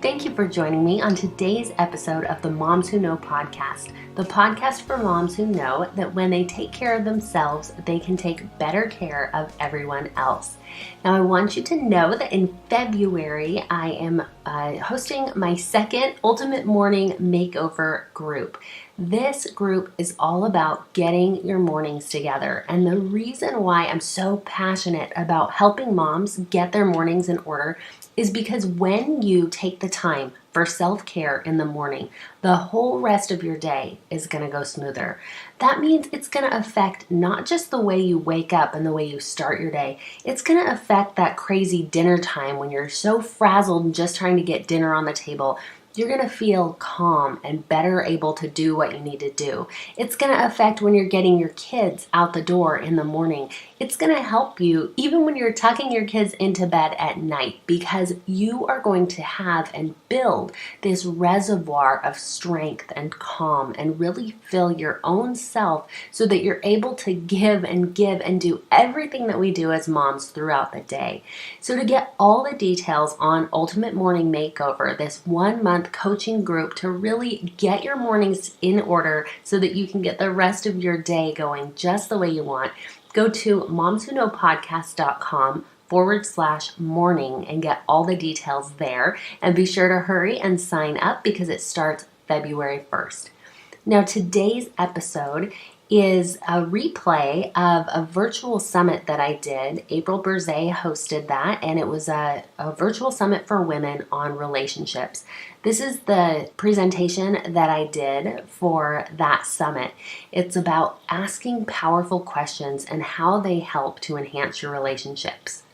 Thank you for joining me on today's episode of the Moms Who Know podcast, the podcast for moms who know that when they take care of themselves, they can take better care of everyone else. Now, I want you to know that in February, I am hosting my second Ultimate Morning Makeover group. This group is all about getting your mornings together. And the reason why I'm so passionate about helping moms get their mornings in order is because when you take the time for self-care in the morning, the whole rest of your day is going to go smoother. That means it's going to affect not just the way you wake up and the way you start your day. It's going to affect that crazy dinner time when you're so frazzled and just trying to get dinner on the table. You're going to feel calm and better able to do what you need to do. It's going to affect when you're getting your kids out the door in the morning. It's going to help you even when you're tucking your kids into bed at night, because you are going to have and build this reservoir of strength and calm and really fill your own self so that you're able to give and do everything that we do as moms throughout the day. So to get all the details on Ultimate Morning Makeover, this 1 month coaching group to really get your mornings in order so that you can get the rest of your day going just the way you want, go to momswhoknowpodcast.com/morning and get all the details there. And be sure to hurry and sign up because it starts February 1st. Now, today's episode is a replay of a virtual summit that I did. April Berzay hosted that, and it was a virtual summit for women on relationships. This is the presentation that I did for that summit. It's about asking powerful questions and how they help to enhance your relationships.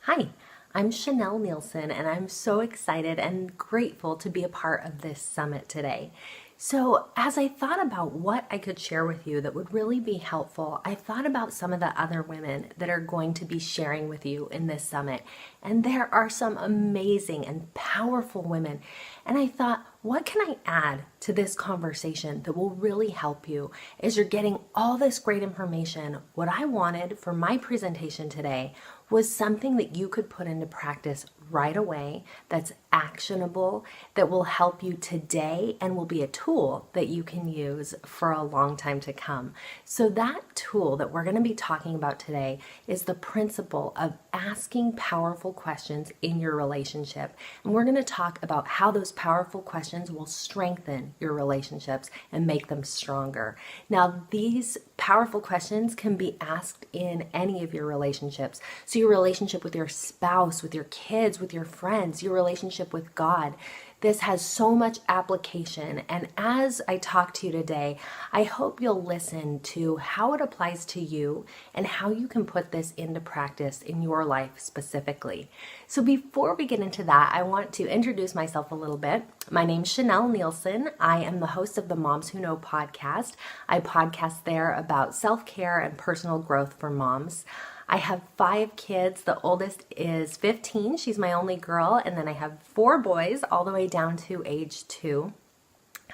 Hi, I'm Chanel Nielsen, and I'm so excited and grateful to be a part of this summit today. So as I thought about what I could share with you that would really be helpful, I thought about some of the other women that are going to be sharing with you in this summit. And there are some amazing and powerful women. And I thought, what can I add to this conversation that will really help you as you're getting all this great information? What I wanted for my presentation today was something that you could put into practice right away, that's actionable, that will help you today and will be a tool that you can use for a long time to come. So that tool that we're going to be talking about today is the principle of asking powerful questions in your relationship. And we're going to talk about how those powerful questions will strengthen your relationships and make them stronger. Now, these powerful questions can be asked in any of your relationships. So your relationship with your spouse, with your kids, with your friends, your relationship with God. This has so much application. And as I talk to you today, I hope you'll listen to how it applies to you and how you can put this into practice in your life specifically. So before we get into that, I want to introduce myself a little bit. My name's Chanel Nielsen. I am the host of the Moms Who Know podcast. I podcast there about self-care and personal growth for moms. I have 5 kids. The oldest is 15. She's my only girl. And then I have 4 boys all the way down to age 2.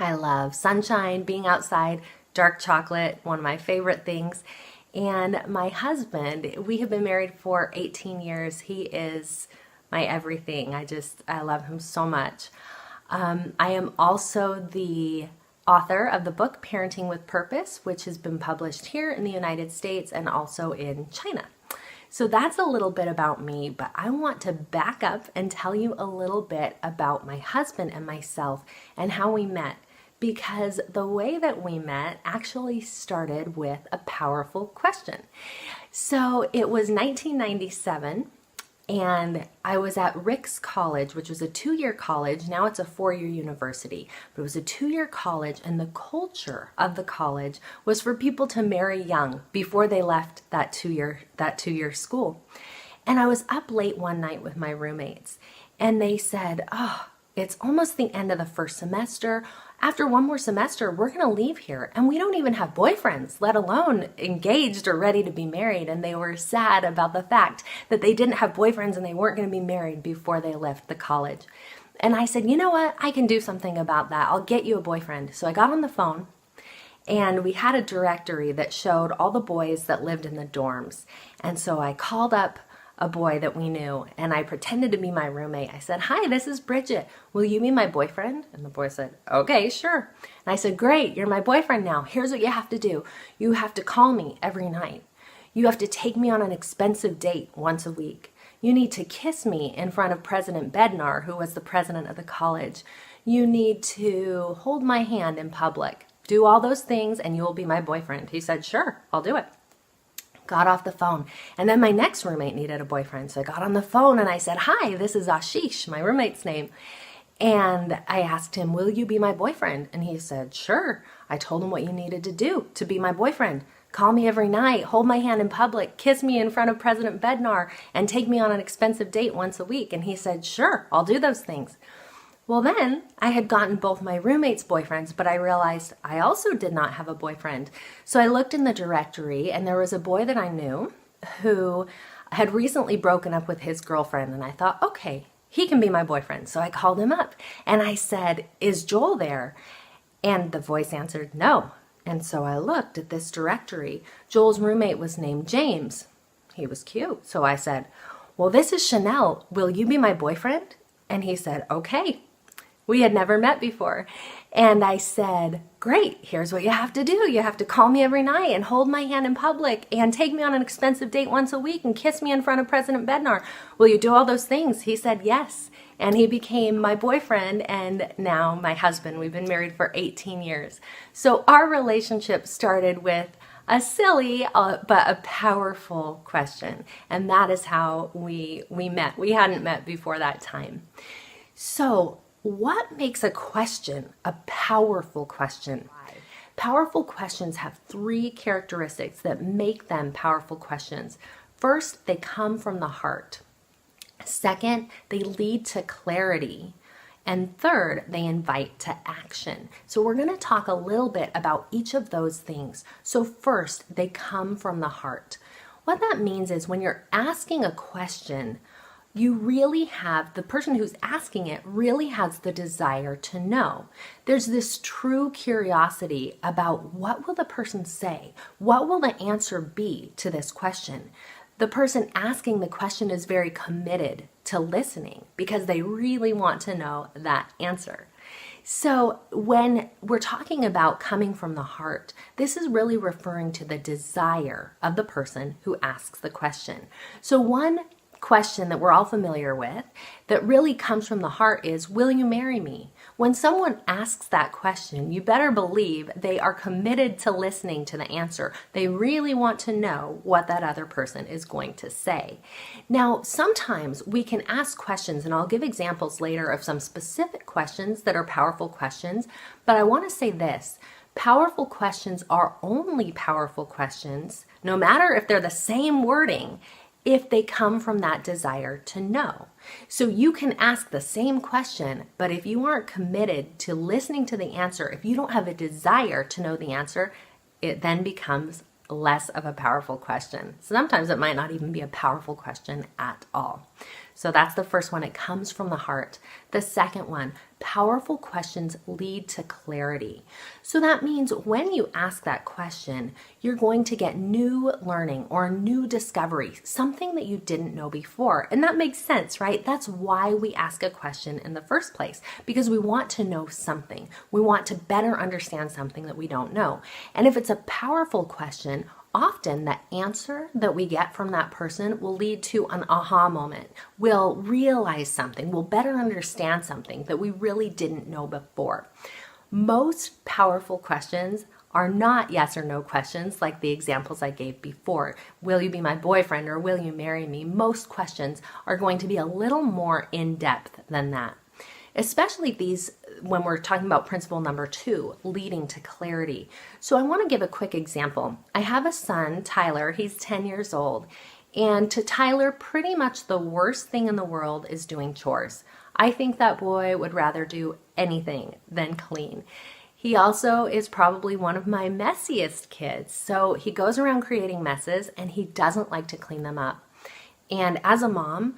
I love sunshine, being outside, dark chocolate, one of my favorite things. And my husband, we have been married for 18 years. He is my everything. I love him so much. I am also the author of the book Parenting with Purpose, which has been published here in the United States and also in China. So that's a little bit about me, but I want to back up and tell you a little bit about my husband and myself and how we met, because the way that we met actually started with a powerful question. So it was 1997. And I was at Ricks College, which was a 2-year college. Now it's a 4-year university. But it was a 2-year college, and the culture of the college was for people to marry young before they left that two-year school. And I was up late one night with my roommates, and they said, "Oh, it's almost the end of the first semester. After one more semester, we're going to leave here, and we don't even have boyfriends, let alone engaged or ready to be married." And they were sad about the fact that they didn't have boyfriends and they weren't going to be married before they left the college. And I said, you know what? I can do something about that. I'll get you a boyfriend. So I got on the phone, and we had a directory that showed all the boys that lived in the dorms. And so I called up a boy that we knew, and I pretended to be my roommate. I said, "Hi, this is Bridget. Will you be my boyfriend?" And the boy said, "Okay, sure." And I said, "Great, you're my boyfriend now. Here's what you have to do. You have to call me every night. You have to take me on an expensive date once a week. You need to kiss me in front of President Bednar, who was the president of the college. You need to hold my hand in public. Do all those things and you will be my boyfriend." He said, "Sure, I'll do it." Got off the phone. And then my next roommate needed a boyfriend. So I got on the phone and I said, "Hi, this is Ashish," my roommate's name. And I asked him, "Will you be my boyfriend?" And he said, "Sure." I told him what you needed to do to be my boyfriend. Call me every night, hold my hand in public, kiss me in front of President Bednar, and take me on an expensive date once a week. And he said, "Sure, I'll do those things." Well, then I had gotten both my roommates' boyfriends, but I realized I also did not have a boyfriend. So I looked in the directory and there was a boy that I knew who had recently broken up with his girlfriend. And I thought, okay, he can be my boyfriend. So I called him up and I said, "Is Joel there?" And the voice answered, "No." And so I looked at this directory. Joel's roommate was named James. He was cute. So I said, "Well, this is Chanel. Will you be my boyfriend?" And he said, "Okay." We had never met before. And I said, "Great, here's what you have to do. You have to call me every night and hold my hand in public and take me on an expensive date once a week and kiss me in front of President Bednar. Will you do all those things?" He said yes. And he became my boyfriend and now my husband. We've been married for 18 years. So our relationship started with a silly but a powerful question. And that is how we met. We hadn't met before that time. So what makes a question a powerful question? Powerful questions have three characteristics that make them powerful questions. First, they come from the heart. Second, they lead to clarity. And third, they invite to action. So we're going to talk a little bit about each of those things. So first, they come from the heart. What that means is when you're asking a question, you really have, the person who's asking it really has the desire to know. There's this true curiosity about what will the person say? What will the answer be to this question? The person asking the question is very committed to listening because they really want to know that answer. So when we're talking about coming from the heart, this is really referring to the desire of the person who asks the question. So one question that we're all familiar with that really comes from the heart is, "Will you marry me?" When someone asks that question, you better believe they are committed to listening to the answer. They really want to know what that other person is going to say. Now, sometimes we can ask questions, and I'll give examples later of some specific questions that are powerful questions, but I want to say this. Powerful questions are only powerful questions, no matter if they're the same wording, if they come from that desire to know. So you can ask the same question, but if you aren't committed to listening to the answer, if you don't have a desire to know the answer, it then becomes less of a powerful question. Sometimes it might not even be a powerful question at all. So that's the first one. It comes from the heart. The second one, powerful questions lead to clarity. So that means when you ask that question, you're going to get new learning or new discovery, something that you didn't know before. And that makes sense, right? That's why we ask a question in the first place, because we want to know something. We want to better understand something that we don't know. And if it's a powerful question, often the answer that we get from that person will lead to an aha moment. We'll realize something, we'll better understand something that we really didn't know before. Most powerful questions are not yes or no questions like the examples I gave before. Will you be my boyfriend or will you marry me? Most questions are going to be a little more in depth than that. Especially these when we're talking about principle number 2, leading to clarity. So I want to give a quick example. I have a son, Tyler, he's 10 years old. And to Tyler, pretty much the worst thing in the world is doing chores. I think that boy would rather do anything than clean. He also is probably one of my messiest kids. So he goes around creating messes and he doesn't like to clean them up. And as a mom,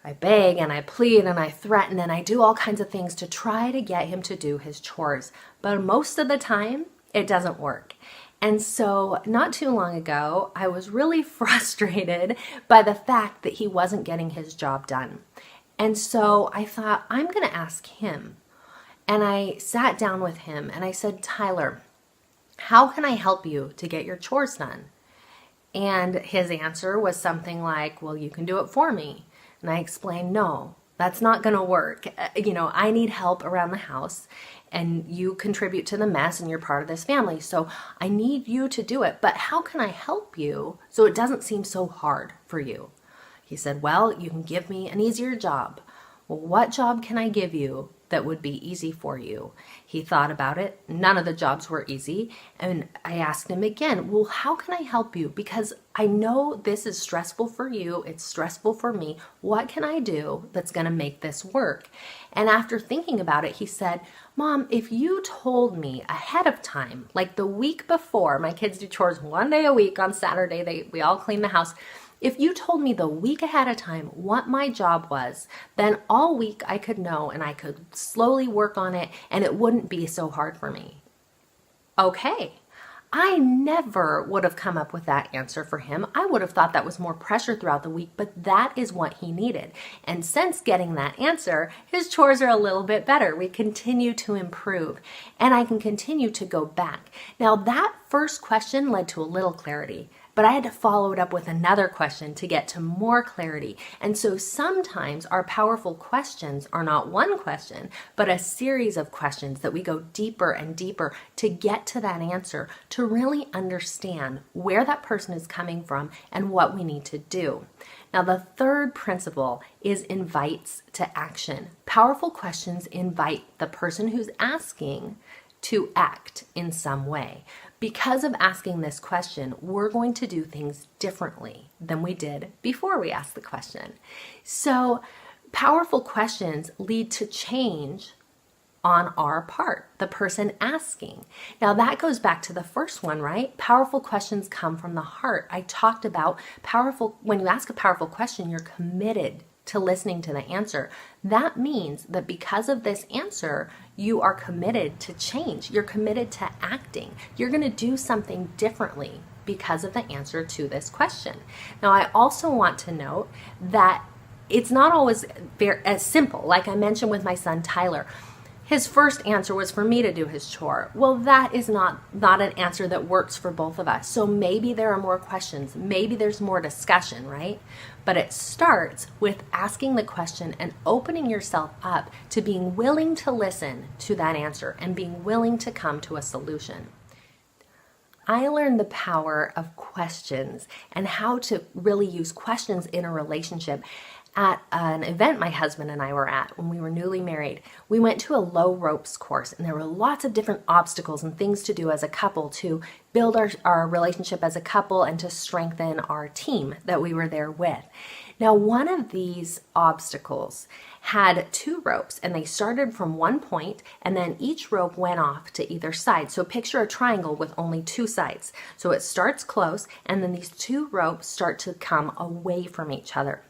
I beg and I plead and I threaten and I do all kinds of things to try to get him to do his chores. But most of the time, it doesn't work. And so, not too long ago, I was really frustrated by the fact that he wasn't getting his job done. And so I thought, I'm going to ask him. And I sat down with him and I said, Tyler, how can I help you to get your chores done? And his answer was something like, well, you can do it for me. And I explained, no, that's not going to work. I need help around the house and you contribute to the mess and you're part of this family. So I need you to do it. But how can I help you so it doesn't seem so hard for you? He said, well, you can give me an easier job. Well, what job can I give you that would be easy for you? He thought about it. None of the jobs were easy. And I asked him again, well, how can I help you? Because I know this is stressful for you. It's stressful for me. What can I do that's going to make this work? And after thinking about it, he said, Mom, if you told me ahead of time, like the week before, my kids do chores one day a week on Saturday, we all clean the house. If you told me the week ahead of time what my job was, then all week I could know and I could slowly work on it and it wouldn't be so hard for me. Okay. I never would have come up with that answer for him. I would have thought that was more pressure throughout the week, but that is what he needed. And since getting that answer, his chores are a little bit better. We continue to improve and I can continue to go back. Now that first question led to a little clarity, but I had to follow it up with another question to get to more clarity. And so sometimes our powerful questions are not one question, but a series of questions that we go deeper and deeper to get to that answer, to really understand where that person is coming from and what we need to do. Now, the third principle is invites to action. Powerful questions invite the person who's asking to act in some way. Because of asking this question, we're going to do things differently than we did before we asked the question. So, powerful questions lead to change on our part, the person asking. Now that goes back to the first one, right? Powerful questions come from the heart. I talked about when you ask a powerful question, you're committed to listening to the answer. That means that because of this answer, you are committed to change. You're committed to acting. You're going to do something differently because of the answer to this question. Now, I also want to note that it's not always as simple. Like I mentioned with my son, Tyler, his first answer was for me to do his chore. Well, that is not an answer that works for both of us. So maybe there are more questions. Maybe there's more discussion, right? But it starts with asking the question and opening yourself up to being willing to listen to that answer and being willing to come to a solution. I learned the power of questions and how to really use questions in a relationship at an event my husband and I were at when we were newly married. We went to a low ropes course and there were lots of different obstacles and things to do as a couple to build our relationship as a couple and to strengthen our team that we were there with. Now, one of these obstacles had 2 ropes and they started from one point and then each rope went off to either side. So picture a triangle with only 2 sides. So it starts close and then these 2 ropes start to come away from each other.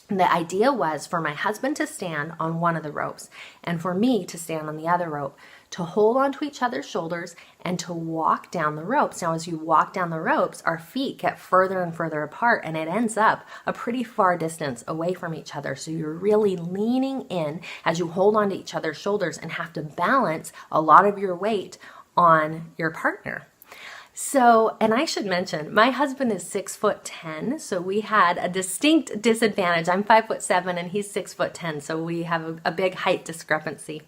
The idea was for my husband to stand on one of the ropes and for me to stand on the other rope, to hold onto each other's shoulders and to walk down the ropes. Now, as you walk down the ropes, our feet get further and further apart and it ends up a pretty far distance away from each other. So you're really leaning in as you hold onto each other's shoulders and have to balance a lot of your weight on your partner. So, and I should mention, my husband is 6'10", so we had a distinct disadvantage. I'm 5'7" and he's 6'10", so we have a big height discrepancy.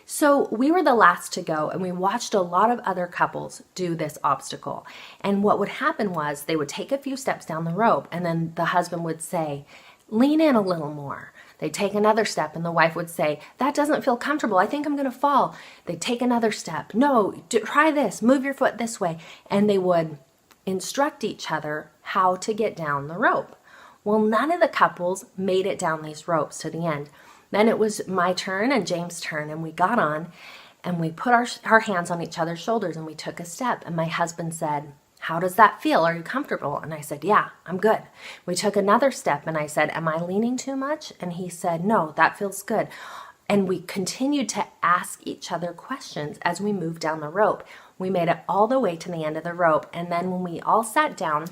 So we were the last to go and we watched a lot of other couples do this obstacle. And what would happen was they would take a few steps down the rope and then the husband would say, lean in a little more. They'd take another step and the wife would say, that doesn't feel comfortable. I think I'm going to fall. They'd take another step. No, try this. Move your foot this way. And they would instruct each other how to get down the rope. Well, none of the couples made it down these ropes to the end. Then it was my turn and James' turn and we got on and we put our hands on each other's shoulders and we took a step. And my husband said, how does that feel? Are you comfortable? And I said, yeah, I'm good. We took another step and I said, am I leaning too much? And he said, no, that feels good. And we continued to ask each other questions as we moved down the rope. We made it all the way to the end of the rope. And then when we all sat down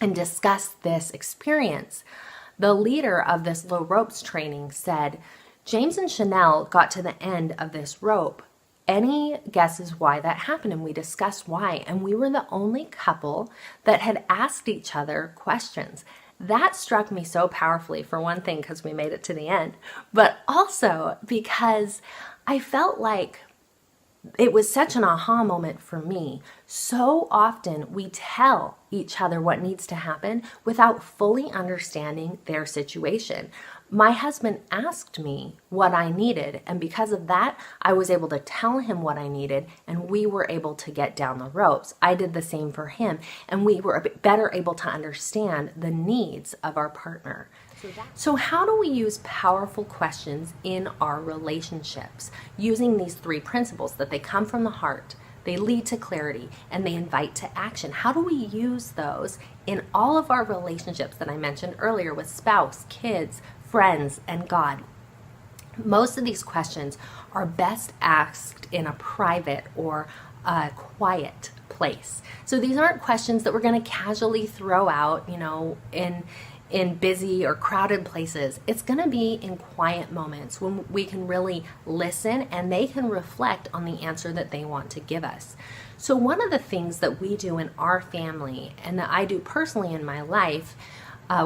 and discussed this experience, the leader of this low ropes training said, James and Chanel got to the end of this rope. Any guesses why that happened? And we discussed why. And we were the only couple that had asked each other questions. That struck me so powerfully, for one thing, because we made it to the end, but also because I felt like it was such an aha moment for me. So often we tell each other what needs to happen without fully understanding their situation. My husband asked me what I needed, and because of that, I was able to tell him what I needed, and we were able to get down the ropes. I did the same for him, and we were better able to understand the needs of our partner. So how do we use powerful questions in our relationships using these three principles that they come from the heart, they lead to clarity, and they invite to action? How do we use those in all of our relationships that I mentioned earlier with spouse, kids, friends, and God? Most of these questions are best asked in a private or a quiet place. So these aren't questions that we're going to casually throw out, in busy or crowded places. It's going to be in quiet moments when we can really listen and they can reflect on the answer that they want to give us. So one of the things that we do in our family and that I do personally in my life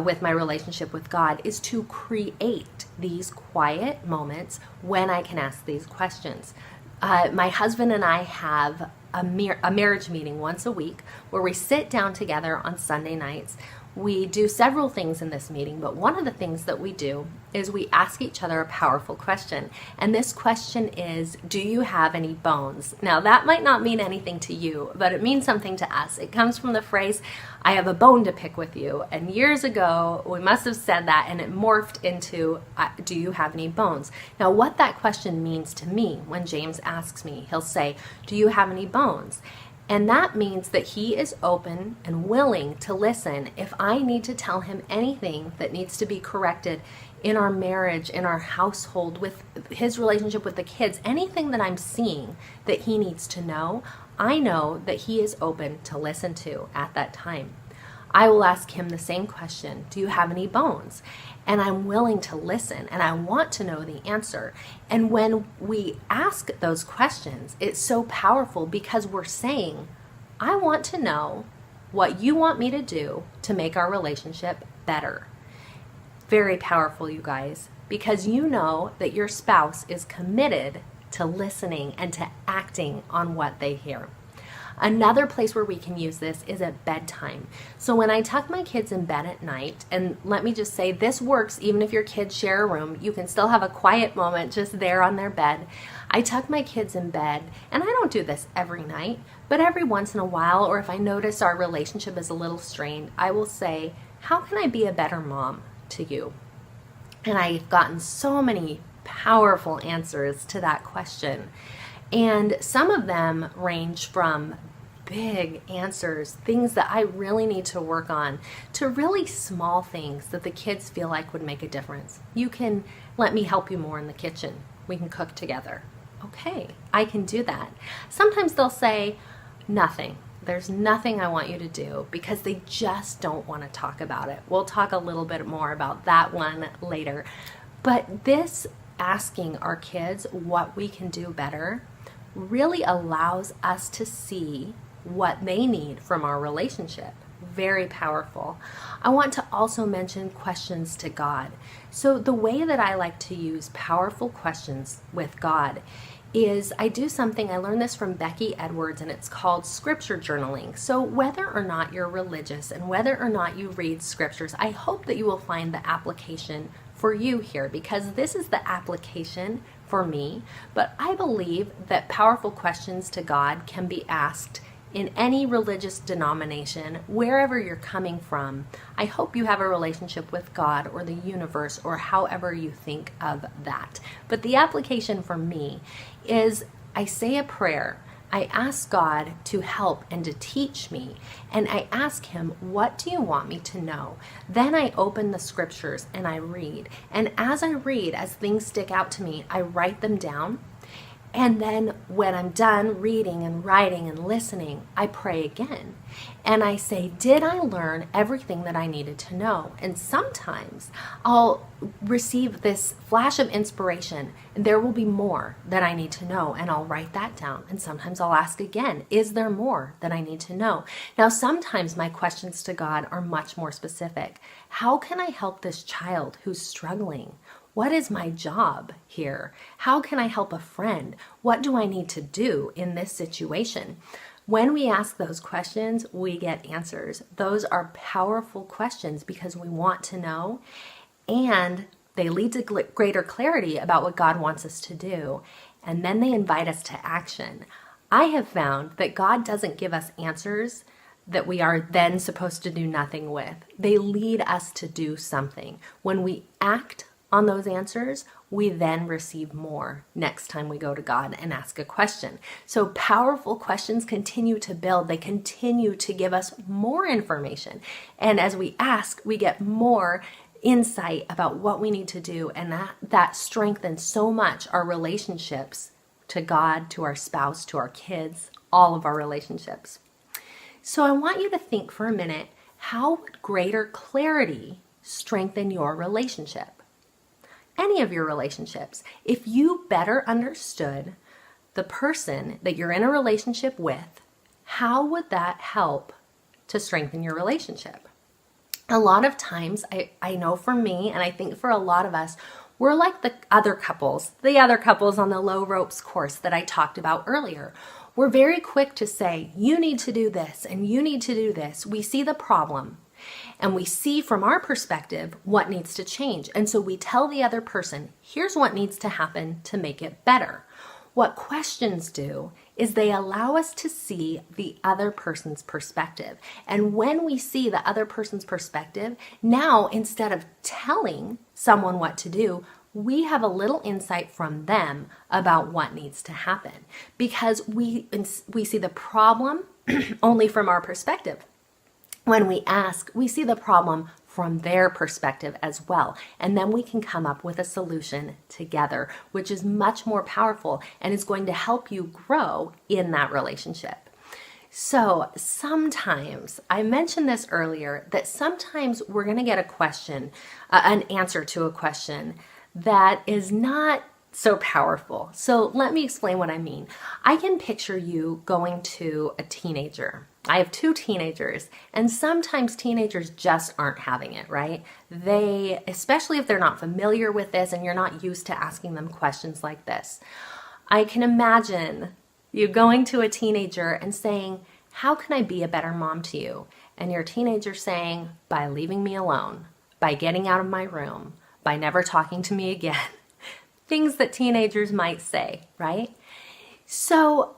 with my relationship with God is to create these quiet moments when I can ask these questions. My husband and I have a marriage meeting once a week where we sit down together on Sunday nights. We do several things in this meeting, but one of the things that we do is we ask each other a powerful question. And this question is, do you have any bones? Now, that might not mean anything to you, but it means something to us. It comes from the phrase, I have a bone to pick with you. And years ago, we must have said that, and it morphed into, do you have any bones? Now, what that question means to me, when James asks me, he'll say, do you have any bones? And that means that he is open and willing to listen if I need to tell him anything that needs to be corrected in our marriage, in our household, with his relationship with the kids, anything that I'm seeing that he needs to know, I know that he is open to listen to at that time. I will ask him the same question, do you have any bones? And I'm willing to listen and I want to know the answer. And when we ask those questions, it's so powerful because we're saying, I want to know what you want me to do to make our relationship better. Very powerful, you guys, because you know that your spouse is committed to listening and to acting on what they hear. Another place where we can use this is at bedtime. So when I tuck my kids in bed at night, and let me just say this works even if your kids share a room, you can still have a quiet moment just there on their bed. I tuck my kids in bed, and I don't do this every night, but every once in a while, or if I notice our relationship is a little strained, I will say, how can I be a better mom to you? And I've gotten so many powerful answers to that question. And some of them range from big answers, things that I really need to work on, to really small things that the kids feel like would make a difference. You can let me help you more in the kitchen. We can cook together. Okay, I can do that. Sometimes they'll say, nothing. There's nothing I want you to do, because they just don't want to talk about it. We'll talk a little bit more about that one later. But this asking our kids what we can do better really allows us to see what they need from our relationship. Very powerful. I want to also mention questions to God. So the way that I like to use powerful questions with God is I do something, I learned this from Becky Edwards, and it's called scripture journaling. So whether or not you're religious and whether or not you read scriptures, I hope that you will find the application for you here, because this is the application for me. But I believe that powerful questions to God can be asked in any religious denomination, wherever you're coming from. I hope you have a relationship with God or the universe, or however you think of that. But the application for me is I say a prayer. I ask God to help and to teach me, and I ask him, what do you want me to know? Then I open the scriptures and I read. And as I read, as things stick out to me, I write them down. And then when I'm done reading and writing and listening, I pray again. And I say, did I learn everything that I needed to know? And sometimes I'll receive this flash of inspiration, and there will be more that I need to know, and I'll write that down. And sometimes I'll ask again, is there more that I need to know? Now, sometimes my questions to God are much more specific. How can I help this child who's struggling? What is my job here? How can I help a friend? What do I need to do in this situation? When we ask those questions, we get answers. Those are powerful questions because we want to know, and they lead to greater clarity about what God wants us to do, and then they invite us to action. I have found that God doesn't give us answers that we are then supposed to do nothing with. They lead us to do something. When we act on those answers, we then receive more next time we go to God and ask a question. So powerful questions continue to build. They continue to give us more information. And as we ask, we get more insight about what we need to do. And that strengthens so much our relationships to God, to our spouse, to our kids, all of our relationships. So I want you to think for a minute, how would greater clarity strengthen your relationship? Any of your relationships. If you better understood the person that you're in a relationship with, how would that help to strengthen your relationship? A lot of times, I know for me, and I think for a lot of us, we're like the other couples on the low ropes course that I talked about earlier. We're very quick to say, you need to do this and you need to do this. We see the problem. And we see from our perspective what needs to change. And so we tell the other person, here's what needs to happen to make it better. What questions do is they allow us to see the other person's perspective. And when we see the other person's perspective, now instead of telling someone what to do, we have a little insight from them about what needs to happen. Because we see the problem only from our perspective. When we ask, we see the problem from their perspective as well. And then we can come up with a solution together, which is much more powerful and is going to help you grow in that relationship. So sometimes, I mentioned this earlier, that sometimes we're going to get a question, an answer to a question that is not so powerful. So let me explain what I mean. I can picture you going to a teenager. I have 2 teenagers, and sometimes teenagers just aren't having it, right? They, especially if they're not familiar with this and you're not used to asking them questions like this. I can imagine you going to a teenager and saying, how can I be a better mom to you? And your teenager saying, by leaving me alone, by getting out of my room, by never talking to me again. Things that teenagers might say, right? So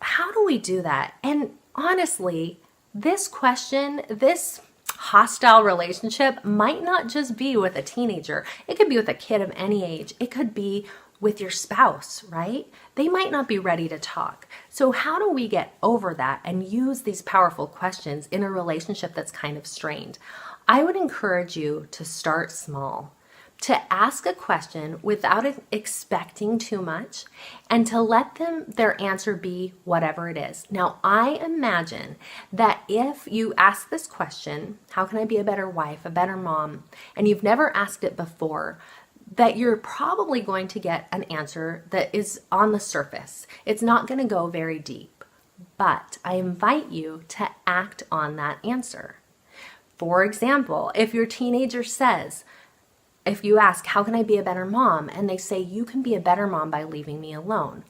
how do we do that? And honestly, this question, this hostile relationship might not just be with a teenager. It could be with a kid of any age. It could be with your spouse, right? They might not be ready to talk. So how do we get over that and use these powerful questions in a relationship that's kind of strained? I would encourage you to start small, to ask a question without expecting too much, and to let their answer be whatever it is. Now, I imagine that if you ask this question, how can I be a better wife, a better mom, and you've never asked it before, that you're probably going to get an answer that is on the surface. It's not going to go very deep, but I invite you to act on that answer. For example, if your teenager says, if you ask, how can I be a better mom? And they say, you can be a better mom by leaving me alone.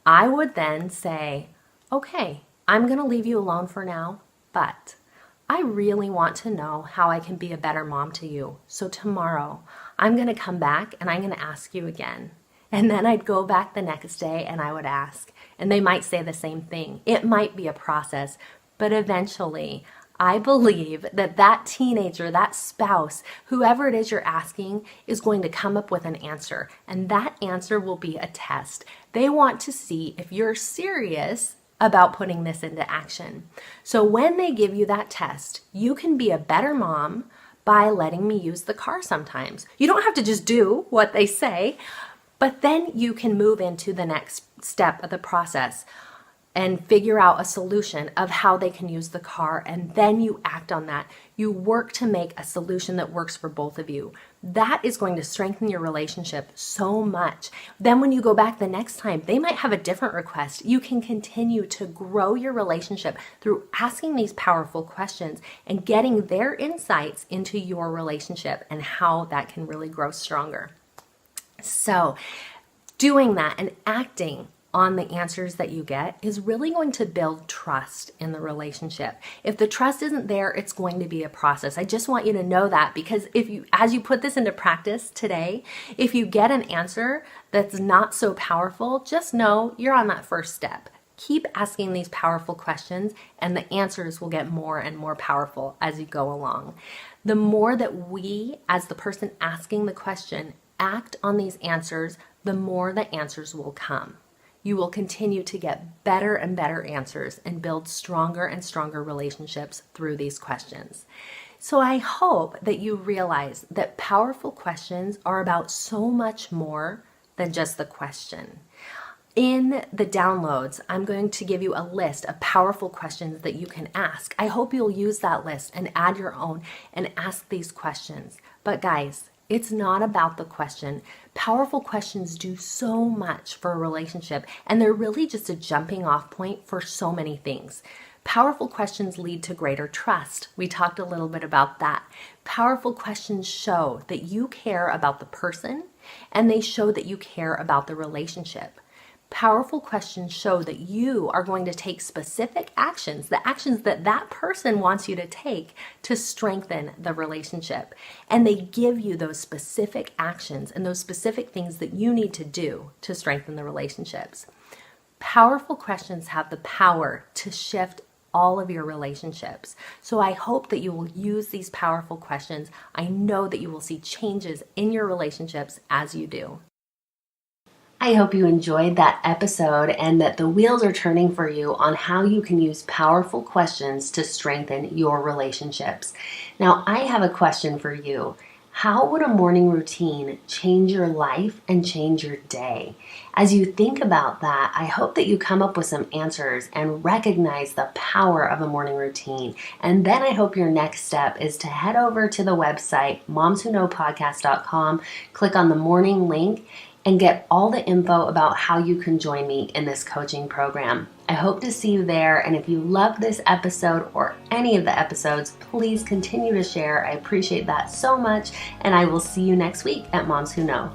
I would then say, okay, I'm going to leave you alone for now, but I really want to know how I can be a better mom to you. So tomorrow, I'm going to come back and I'm going to ask you again. And then I'd go back the next day and I would ask. And they might say the same thing. It might be a process, but eventually, I believe that that teenager, that spouse, whoever it is you're asking, is going to come up with an answer. And that answer will be a test. They want to see if you're serious about putting this into action. So when they give you that test, you can be a better mom by letting me use the car sometimes. You don't have to just do what they say, But then you can move into the next step of the process and figure out a solution of how they can use the car, and then you act on that. You work to make a solution that works for both of you. That is going to strengthen your relationship so much. Then when you go back the next time, they might have a different request. You can continue to grow your relationship through asking these powerful questions and getting their insights into your relationship and how that can really grow stronger. So doing that and acting on the answers that you get is really going to build trust in the relationship. If the trust isn't there, it's going to be a process. I just want you to know that, because as you put this into practice today, if you get an answer that's not so powerful, just know you're on that first step. Keep asking these powerful questions and the answers will get more and more powerful as you go along. The more that we, as the person asking the question, act on these answers, the more the answers will come. You will continue to get better and better answers and build stronger and stronger relationships through these questions. So I hope that you realize that powerful questions are about so much more than just the question. In the downloads, I'm going to give you a list of powerful questions that you can ask. I hope you'll use that list and add your own and ask these questions. But guys, it's not about the question. Powerful questions do so much for a relationship, and they're really just a jumping off point for so many things. Powerful questions lead to greater trust. We talked a little bit about that. Powerful questions show that you care about the person, and they show that you care about the relationship. Powerful questions show that you are going to take specific actions, the actions that that person wants you to take to strengthen the relationship. And they give you those specific actions and those specific things that you need to do to strengthen the relationships. Powerful questions have the power to shift all of your relationships. So I hope that you will use these powerful questions. I know that you will see changes in your relationships as you do. I hope you enjoyed that episode and that the wheels are turning for you on how you can use powerful questions to strengthen your relationships. Now, I have a question for you. How would a morning routine change your life and change your day? As you think about that, I hope that you come up with some answers and recognize the power of a morning routine. And then I hope your next step is to head over to the website, momswhoknowpodcast.com, click on the morning link, and get all the info about how you can join me in this coaching program. I hope to see you there, and if you love this episode or any of the episodes, please continue to share. I appreciate that so much, and I will see you next week at Moms Who Know.